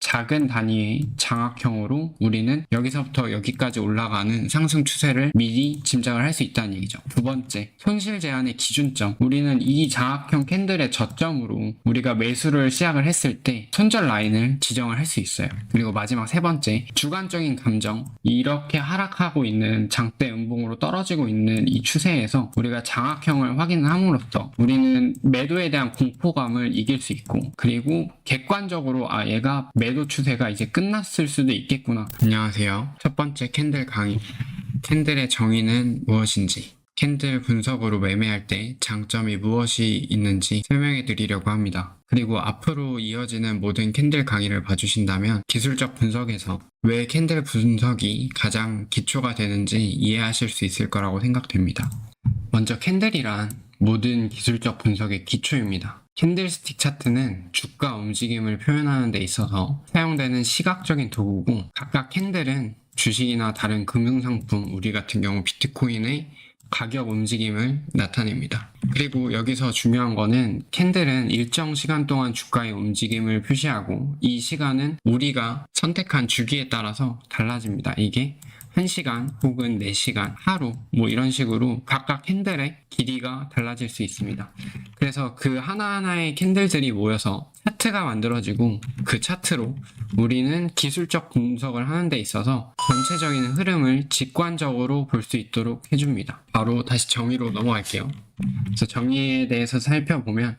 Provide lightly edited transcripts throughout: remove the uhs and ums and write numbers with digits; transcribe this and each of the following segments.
작은 단위의 장악형으로 우리는 여기서부터 여기까지 올라가는 상승 추세를 미리 짐작을 할 수 있다는 얘기죠. 두 번째, 손실 제한의 기준점. 우리는 이 장악형 캔들의 저점으로 우리가 매수를 시작을 했을 때 손절 라인을 지정을 할 수 있어요. 그리고 마지막 세 번째, 주관적인 감정. 이렇게 하락하고 있는 장대 음봉으로 떨어지고 있는 이 추세에서 우리가 장악형을 확인함으로써 우리는 매도에 대한 공포감을 이길 수 있고, 그리고 객관적으로 얘가 매도 추세가 이제 끝났을 수도 있겠구나. 안녕하세요. 첫 번째 캔들 강의. 캔들의 정의는 무엇인지, 캔들 분석으로 매매할 때 장점이 무엇이 있는지 설명해 드리려고 합니다. 그리고 앞으로 이어지는 모든 캔들 강의를 봐주신다면 기술적 분석에서 왜 캔들 분석이 가장 기초가 되는지 이해하실 수 있을 거라고 생각됩니다. 먼저 캔들이란 모든 기술적 분석의 기초입니다. 캔들스틱 차트는 주가 움직임을 표현하는 데 있어서 사용되는 시각적인 도구고, 각각 캔들은 주식이나 다른 금융상품, 우리 같은 경우 비트코인의 가격 움직임을 나타냅니다. 그리고 여기서 중요한 거는 캔들은 일정 시간 동안 주가의 움직임을 표시하고, 이 시간은 우리가 선택한 주기에 따라서 달라집니다. 이게 1시간 혹은 4시간, 하루 뭐 이런 식으로 각각 캔들의 길이가 달라질 수 있습니다. 그래서 그 하나하나의 캔들들이 모여서 차트가 만들어지고, 그 차트로 우리는 기술적 분석을 하는 데 있어서 전체적인 흐름을 직관적으로 볼 수 있도록 해줍니다. 바로 다시 정의로 넘어갈게요. 그래서 정의에 대해서 살펴보면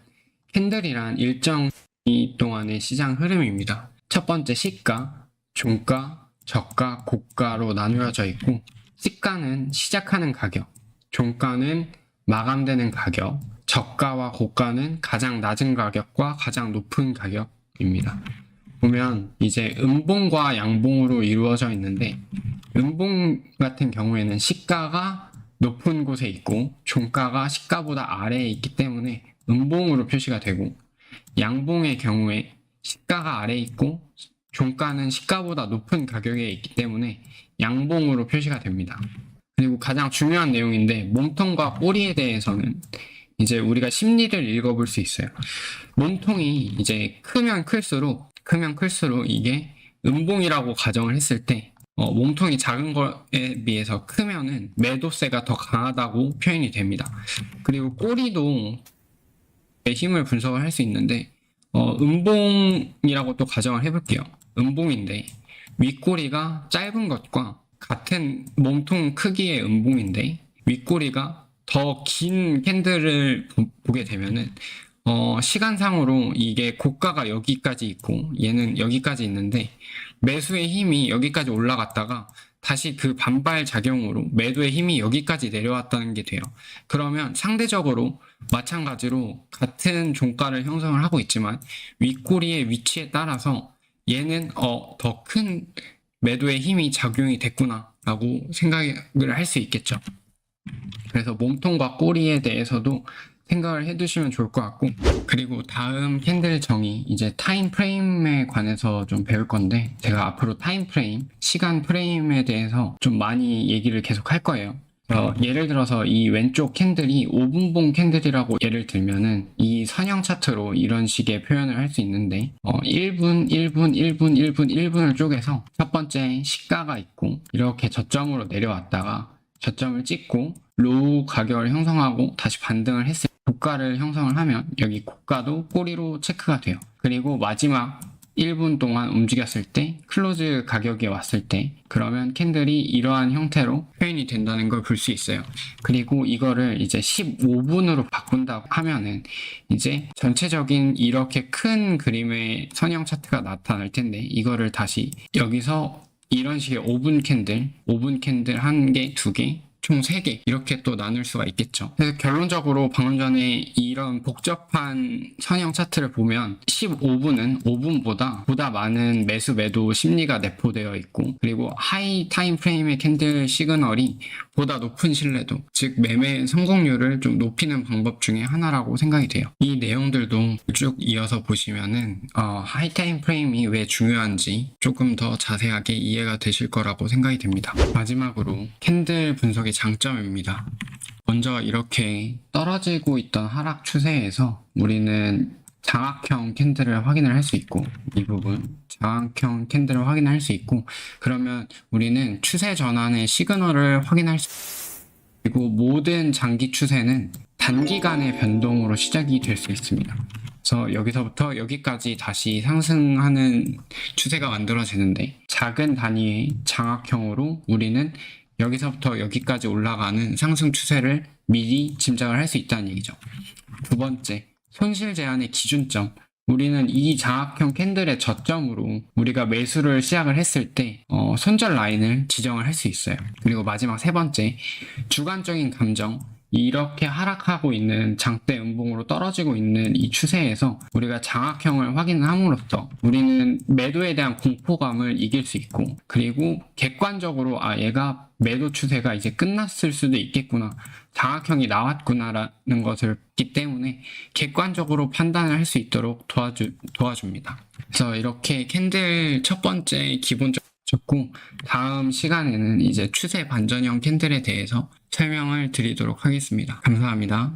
캔들이란 일정 시간 동안의 시장 흐름입니다. 첫 번째, 시가, 종가, 저가, 고가로 나누어져 있고, 시가는 시작하는 가격, 종가는 마감되는 가격, 저가와 고가는 가장 낮은 가격과 가장 높은 가격입니다. 보면 이제 음봉과 양봉으로 이루어져 있는데, 음봉 같은 경우에는 시가가 높은 곳에 있고 종가가 시가보다 아래에 있기 때문에 음봉으로 표시가 되고, 양봉의 경우에 시가가 아래에 있고 종가는 시가보다 높은 가격에 있기 때문에 양봉으로 표시가 됩니다. 그리고 가장 중요한 내용인데, 몸통과 꼬리에 대해서는 이제 우리가 심리를 읽어볼 수 있어요. 몸통이 이제 크면 클수록 이게 음봉이라고 가정을 했을 때, 몸통이 작은 거에 비해서 크면은 매도세가 더 강하다고 표현이 됩니다. 그리고 꼬리도 힘을 분석을 할 수 있는데, 음봉이라고 또 가정을 해볼게요. 음봉인데 윗꼬리가 짧은 것과 같은 몸통 크기의 음봉인데 윗꼬리가 더 긴 캔들을 보게 되면은 시간상으로 이게 고가가 여기까지 있고 얘는 여기까지 있는데, 매수의 힘이 여기까지 올라갔다가 다시 그 반발 작용으로 매도의 힘이 여기까지 내려왔다는 게 돼요. 그러면 상대적으로 마찬가지로 같은 종가를 형성을 하고 있지만 윗꼬리의 위치에 따라서 얘는 더 큰 매도의 힘이 작용이 됐구나 라고 생각을 할 수 있겠죠. 그래서 몸통과 꼬리에 대해서도 생각을 해두시면 좋을 것 같고, 그리고 다음 캔들 정의, 이제 타임 프레임에 관해서 좀 배울 건데, 제가 앞으로 타임 프레임, 시간 프레임에 대해서 좀 많이 얘기를 계속 할 거예요. 예를 들어서 이 왼쪽 캔들이 5분봉 캔들이라고 예를 들면은 이 선형 차트로 이런 식의 표현을 할 수 있는데, 1분, 1분, 1분, 1분, 1분을 쪼개서 첫 번째 시가가 있고, 이렇게 저점으로 내려왔다가 저점을 찍고 로우 가격을 형성하고 다시 반등을 했을 때 고가를 형성을 하면 여기 고가도 꼬리로 체크가 돼요. 그리고 마지막 1분 동안 움직였을 때 클로즈 가격에 왔을 때, 그러면 캔들이 이러한 형태로 표현이 된다는 걸 볼 수 있어요. 그리고 이거를 이제 15분으로 바꾼다고 하면은 이제 전체적인 이렇게 큰 그림의 선형 차트가 나타날 텐데, 이거를 다시 여기서 이런 식의 5분 캔들 1개, 2개, 총 3개 이렇게 또 나눌 수가 있겠죠. 그래서 결론적으로 방금 전에 이런 복잡한 선형 차트를 보면 15분은 5분보다 많은 매수 매도 심리가 내포되어 있고, 그리고 하이 타임 프레임의 캔들 시그널이 보다 높은 신뢰도, 즉 매매 성공률을 좀 높이는 방법 중에 하나라고 생각이 돼요. 이 내용들도 쭉 이어서 보시면은 하이 타임 프레임이 왜 중요한지 조금 더 자세하게 이해가 되실 거라고 생각이 됩니다. 마지막으로 캔들 분석의 장점입니다. 먼저 이렇게 떨어지고 있던 하락 추세에서 우리는 장악형 캔들을 확인을 할 수 있고, 이 부분 장악형 캔들을 확인할 수 있고, 그러면 우리는 추세 전환의 시그널을 확인할 수, 그리고 모든 장기 추세는 단기간의 변동으로 시작이 될 수 있습니다. 그래서 여기서부터 여기까지 다시 상승하는 추세가 만들어지는데, 작은 단위의 장악형으로 우리는 여기서부터 여기까지 올라가는 상승 추세를 미리 짐작을 할 수 있다는 얘기죠. 두 번째, 손실 제한의 기준점. 우리는 이 장악형 캔들의 저점으로 우리가 매수를 시작을 했을 때 손절 라인을 지정을 할 수 있어요. 그리고 마지막 세 번째, 주관적인 감정. 이렇게 하락하고 있는 장대 음봉으로 떨어지고 있는 이 추세에서 우리가 장악형을 확인함으로써 우리는 매도에 대한 공포감을 이길 수 있고, 그리고 객관적으로 얘가 매도 추세가 이제 끝났을 수도 있겠구나, 장악형이 나왔구나라는 것을 봤기 때문에 객관적으로 판단을 할 수 있도록 도와줍니다. 그래서 이렇게 캔들 첫 번째 기본적으로 고 다음 시간에는 이제 추세 반전형 캔들에 대해서 설명을 드리도록 하겠습니다. 감사합니다.